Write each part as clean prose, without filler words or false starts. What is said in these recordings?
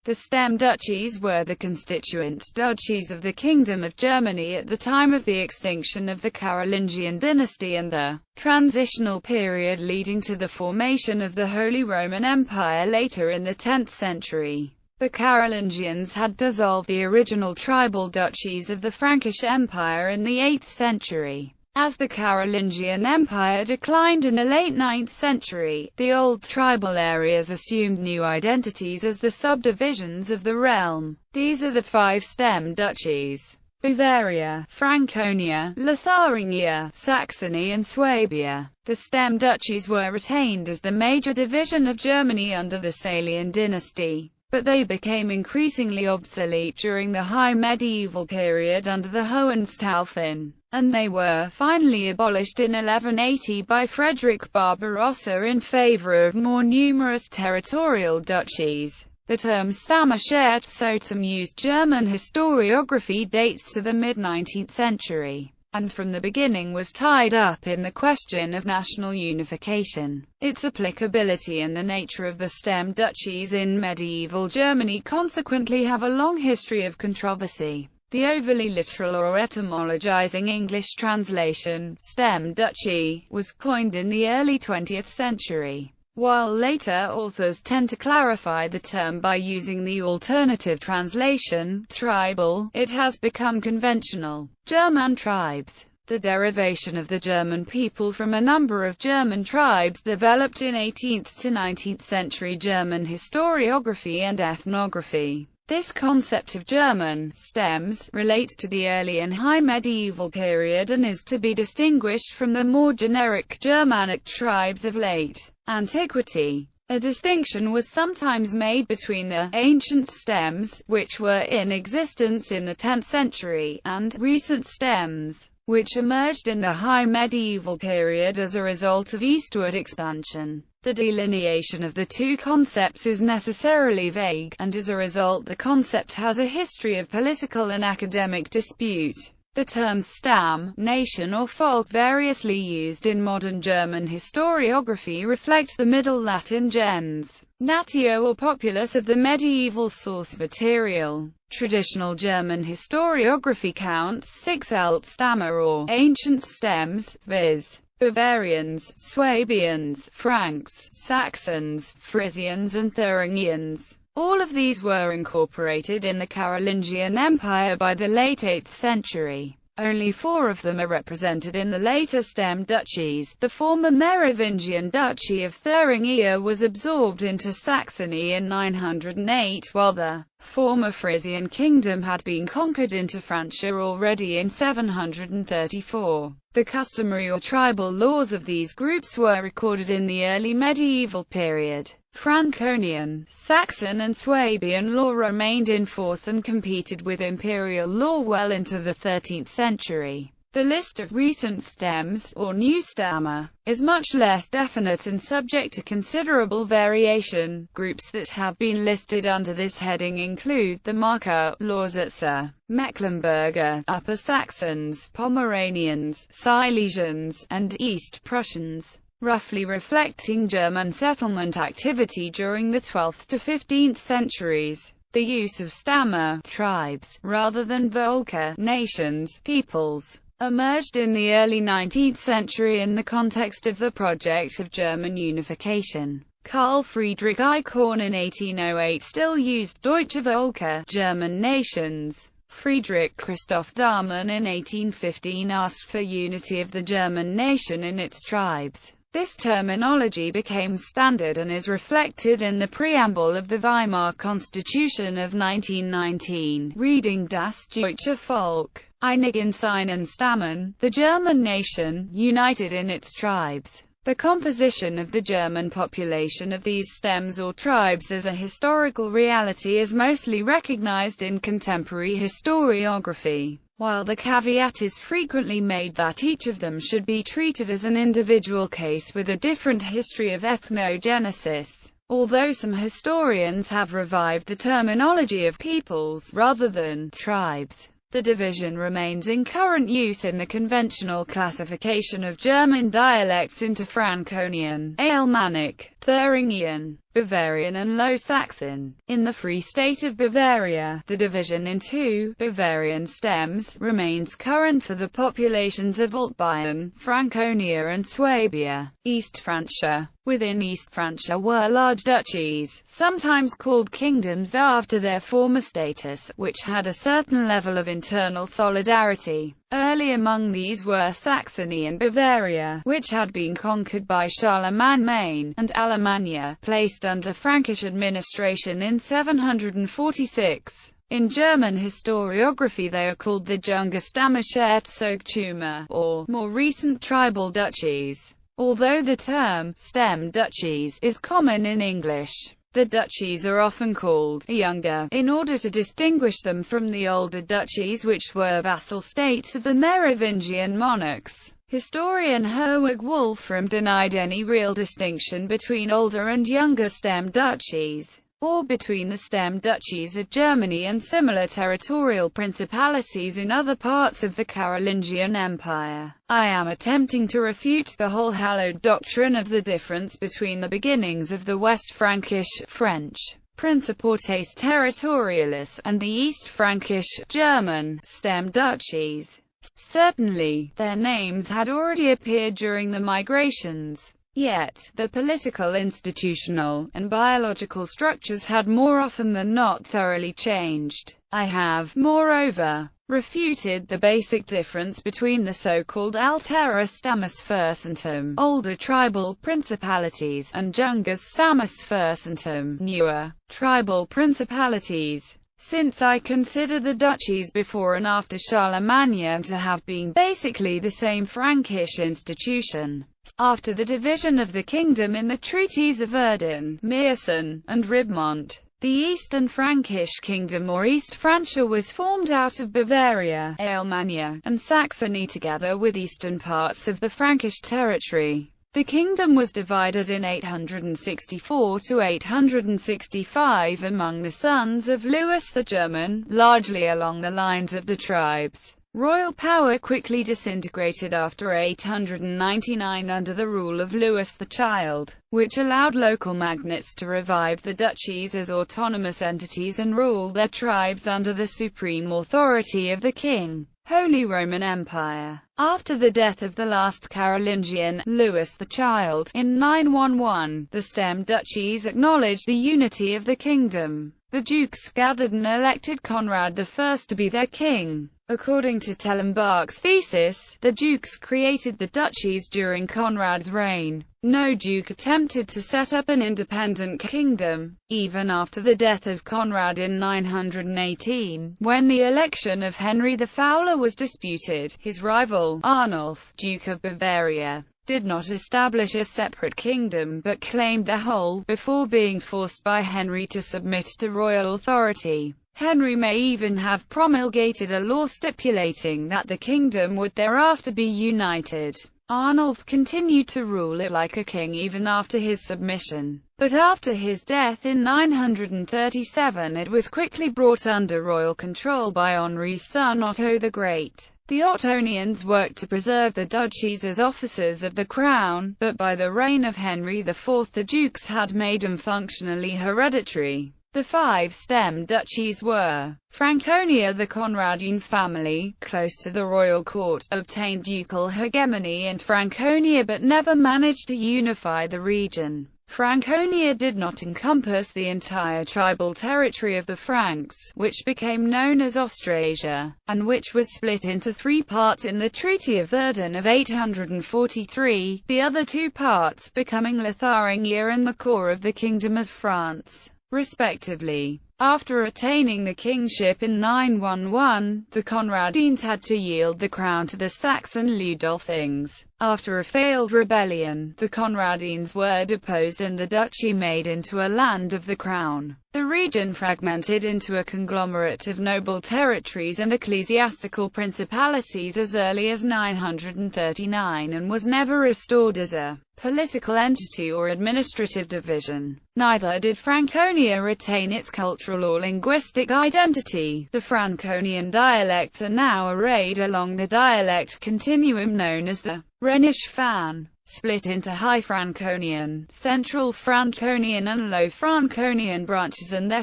The stem duchies were the constituent duchies of the Kingdom of Germany at the time of the extinction of the Carolingian dynasty and the transitional period leading to the formation of the Holy Roman Empire later in the 10th century. The Carolingians had dissolved the original tribal duchies of the Frankish Empire in the 8th century. As the Carolingian Empire declined in the late 9th century, the old tribal areas assumed new identities as the subdivisions of the realm. These are the 5 stem duchies: Bavaria, Franconia, Lotharingia, Saxony and Swabia. The stem duchies were retained as the major division of Germany under the Salian dynasty, but they became increasingly obsolete during the High Medieval period under the Hohenstaufen, and they were finally abolished in 1180 by Frederick Barbarossa in favor of more numerous territorial duchies. The term Stammesherzogtümer, used German historiography, dates to the mid-19th century, and from the beginning was tied up in the question of national unification. Its applicability and the nature of the stem duchies in medieval Germany consequently have a long history of controversy. The overly literal or etymologizing English translation, stem duchy, was coined in the early 20th century, while later authors tend to clarify the term by using the alternative translation, tribal. It has become conventional. German tribes. The derivation of the German people from a number of German tribes developed in 18th to 19th century German historiography and ethnography. This concept of German stems relates to the early and high medieval period and is to be distinguished from the more generic Germanic tribes of late antiquity. A distinction was sometimes made between the ancient stems, which were in existence in the 10th century, and recent stems, which emerged in the high medieval period as a result of eastward expansion. The delineation of the two concepts is necessarily vague, and as a result the concept has a history of political and academic dispute. The terms Stamm, nation or folk, variously used in modern German historiography, reflect the Middle Latin gens, natio or populace of the medieval source material. Traditional German historiography counts 6 Altstammer or ancient stems, viz. Bavarians, Swabians, Franks, Saxons, Frisians and Thuringians. All of these were incorporated in the Carolingian Empire by the late 8th century. Only 4 of them are represented in the later stem duchies. The former Merovingian duchy of Thuringia was absorbed into Saxony in 908, while the former Frisian kingdom had been conquered into Francia already in 734. The customary or tribal laws of these groups were recorded in the early medieval period. Franconian, Saxon and Swabian law remained in force and competed with imperial law well into the 13th century. The list of recent stems, or new stammer, is much less definite and subject to considerable variation. Groups that have been listed under this heading include the Marker, Lausitzer, Mecklenburger, Upper Saxons, Pomeranians, Silesians, and East Prussians, roughly reflecting German settlement activity during the 12th to 15th centuries. The use of stammer, tribes, rather than Völker, nations, peoples, emerged in the early 19th century in the context of the project of German unification. Carl Friedrich Eichhorn in 1808 still used Deutsche Völker, German nations. Friedrich Christoph Dahmen in 1815 asked for unity of the German nation in its tribes. This terminology became standard and is reflected in the preamble of the Weimar Constitution of 1919, reading Das deutsche Volk, einigen seinen Stammen, the German nation, united in its tribes. The composition of the German population of these stems or tribes as a historical reality is mostly recognized in contemporary historiography, while the caveat is frequently made that each of them should be treated as an individual case with a different history of ethnogenesis. Although some historians have revived the terminology of peoples rather than tribes, the division remains in current use in the conventional classification of German dialects into Franconian, Alemannic, Thuringian, Bavarian and Low Saxon. In the Free State of Bavaria, the division into Bavarian stems remains current for the populations of Alt-Bayern, Franconia and Swabia. East Francia. Within East Francia were large duchies, sometimes called kingdoms after their former status, which had a certain level of internal solidarity. Early among these were Saxony and Bavaria, which had been conquered by Charlemagne, and Alemannia, placed under Frankish administration in 746. In German historiography they are called the younger Stammesherzogtümer, or, more recent, tribal duchies. Although the term stem duchies is common in English, the duchies are often called younger, in order to distinguish them from the older duchies which were vassal states of the Merovingian monarchs. Historian Herwig Wolfram denied any real distinction between older and younger stem duchies, or between the stem duchies of Germany and similar territorial principalities in other parts of the Carolingian Empire. I am attempting to refute the whole hallowed doctrine of the difference between the beginnings of the West Frankish French Principates Territorialis and the East Frankish German stem duchies. Certainly, their names had already appeared during the migrations. Yet, the political, institutional, and biological structures had more often than not thoroughly changed. I have, moreover, refuted the basic difference between the so-called altera Stammesherzogtümer, older tribal principalities, and younger Stammesherzogtümer, newer tribal principalities, since I consider the duchies before and after Charlemagne to have been basically the same Frankish institution. After the division of the kingdom in the treaties of Verdun, Meissen, and Ribemont, the Eastern Frankish Kingdom or East Francia was formed out of Bavaria, Alemannia, and Saxony together with eastern parts of the Frankish territory. The kingdom was divided in 864 to 865 among the sons of Louis the German, largely along the lines of the tribes. Royal power quickly disintegrated after 899 under the rule of Louis the Child, which allowed local magnates to revive the duchies as autonomous entities and rule their tribes under the supreme authority of the king. Holy Roman Empire. After the death of the last Carolingian, Louis the Child, in 911, the stem duchies acknowledged the unity of the kingdom. The dukes gathered and elected Conrad I to be their king. According to Tellenbach's thesis, the dukes created the duchies during Conrad's reign. No duke attempted to set up an independent kingdom, even after the death of Conrad in 918, when the election of Henry the Fowler was disputed. His rival, Arnulf, Duke of Bavaria, did not establish a separate kingdom but claimed the whole, before being forced by Henry to submit to royal authority. Henry may even have promulgated a law stipulating that the kingdom would thereafter be united. Arnulf continued to rule it like a king even after his submission, but after his death in 937 it was quickly brought under royal control by Henry's son Otto the Great. The Ottonians worked to preserve the duchies as officers of the crown, but by the reign of Henry IV the dukes had made them functionally hereditary. The 5 stem duchies were: Franconia. The Conradine family, close to the royal court, obtained ducal hegemony in Franconia but never managed to unify the region. Franconia did not encompass the entire tribal territory of the Franks, which became known as Austrasia, and which was split into 3 parts in the Treaty of Verdun of 843, the other 2 parts becoming Lotharingia and the core of the Kingdom of France, respectively. After attaining the kingship in 911, the Conradines had to yield the crown to the Saxon Ludolfings. After a failed rebellion, the Conradines were deposed and the duchy made into a land of the crown. The region fragmented into a conglomerate of noble territories and ecclesiastical principalities as early as 939 and was never restored as a political entity or administrative division. Neither did Franconia retain its cultural or linguistic identity. The Franconian dialects are now arrayed along the dialect continuum known as the Rhenish Fan. split into High Franconian, Central Franconian and Low Franconian branches and their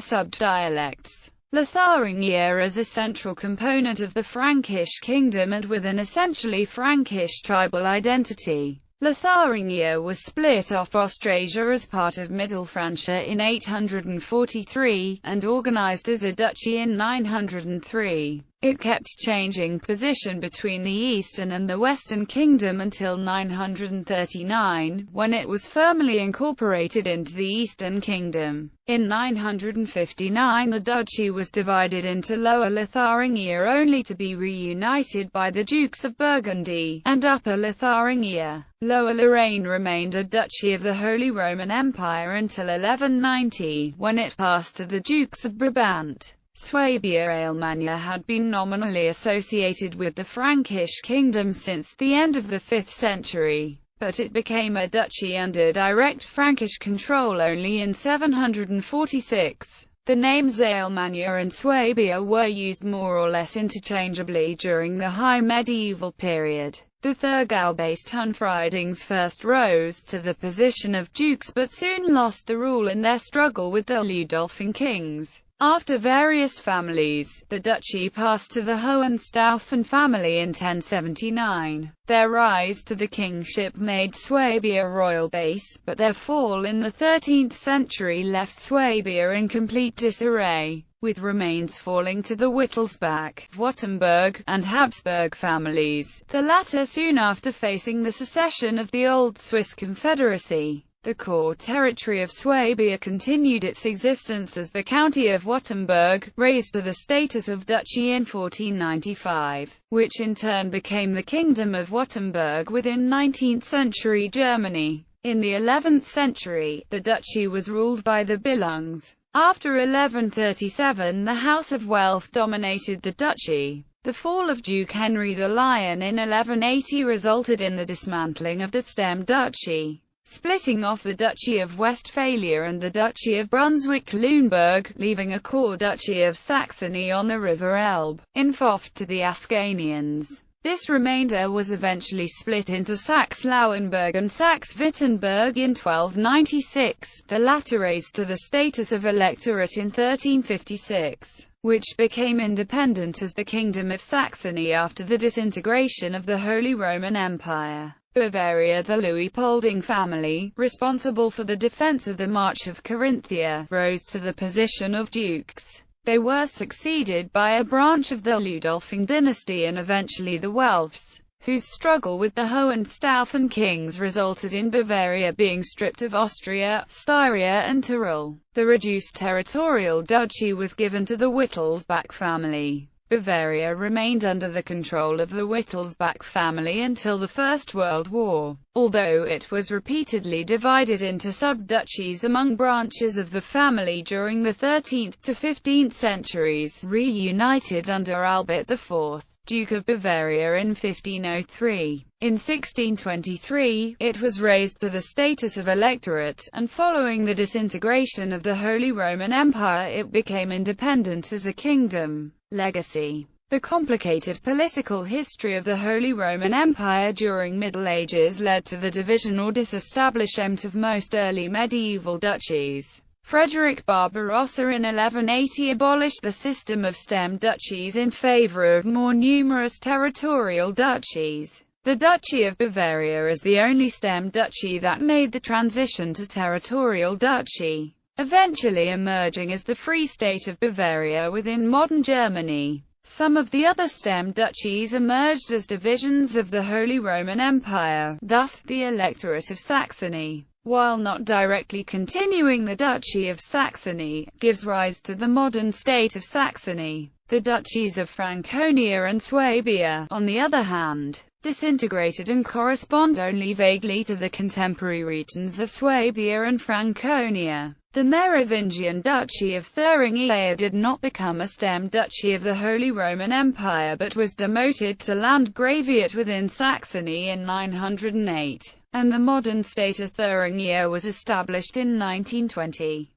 sub-dialects. Lotharingia is a central component of the Frankish kingdom and with an essentially Frankish tribal identity. Lotharingia was split off Austrasia as part of Middle Francia in 843, and organized as a duchy in 903. It kept changing position between the Eastern and the Western Kingdom until 939, when it was firmly incorporated into the Eastern Kingdom. In 959 the duchy was divided into Lower Lotharingia only to be reunited by the Dukes of Burgundy, and Upper Lotharingia. Lower Lorraine remained a duchy of the Holy Roman Empire until 1190, when it passed to the Dukes of Brabant. Swabia-Alemannia had been nominally associated with the Frankish kingdom since the end of the 5th century, but it became a duchy under direct Frankish control only in 746. The names Alemannia and Swabia were used more or less interchangeably during the High Medieval period. The Thurgau-based Hunfridings first rose to the position of dukes but soon lost the rule in their struggle with the Ludolfing kings. After various families, the duchy passed to the Hohenstaufen family in 1079. Their rise to the kingship made Swabia a royal base, but their fall in the 13th century left Swabia in complete disarray, with remains falling to the Wittelsbach, Württemberg, and Habsburg families, the latter soon after facing the secession of the Old Swiss Confederacy. The core territory of Swabia continued its existence as the county of Württemberg, raised to the status of duchy in 1495, which in turn became the Kingdom of Württemberg within 19th-century Germany. In the 11th century, the duchy was ruled by the Billungs. After 1137 the House of Welf dominated the duchy. The fall of Duke Henry the Lion in 1180 resulted in the dismantling of the Stamm duchy, splitting off the Duchy of Westphalia and the Duchy of Brunswick-Lüneburg, leaving a core Duchy of Saxony on the River Elbe, in Pfoff to the Ascanians. This remainder was eventually split into Saxe-Lauenburg and Saxe-Wittenberg in 1296, the latter raised to the status of electorate in 1356, which became independent as the Kingdom of Saxony after the disintegration of the Holy Roman Empire. Bavaria. The Luitpolding family, responsible for the defense of the March of Carinthia, rose to the position of dukes. They were succeeded by a branch of the Ludolfing dynasty and eventually the Welfs, whose struggle with the Hohenstaufen kings resulted in Bavaria being stripped of Austria, Styria and Tyrol. The reduced territorial duchy was given to the Wittelsbach family. Bavaria remained under the control of the Wittelsbach family until the First World War, although it was repeatedly divided into sub-duchies among branches of the family during the 13th to 15th centuries, reunited under Albert IV, Duke of Bavaria in 1503. In 1623, it was raised to the status of electorate, and following the disintegration of the Holy Roman Empire it became independent as a kingdom. Legacy. The complicated political history of the Holy Roman Empire during Middle Ages led to the division or disestablishment of most early medieval duchies. Frederick Barbarossa in 1180 abolished the system of stem duchies in favor of more numerous territorial duchies. The Duchy of Bavaria is the only stem duchy that made the transition to territorial duchy, eventually emerging as the Free State of Bavaria within modern Germany. Some of the other stem duchies emerged as divisions of the Holy Roman Empire, thus, the Electorate of Saxony, while not directly continuing the Duchy of Saxony, gives rise to the modern state of Saxony. The duchies of Franconia and Swabia, on the other hand, disintegrated and correspond only vaguely to the contemporary regions of Swabia and Franconia. The Merovingian Duchy of Thuringia did not become a stem duchy of the Holy Roman Empire but was demoted to Landgraviate within Saxony in 908, and the modern state of Thuringia was established in 1920.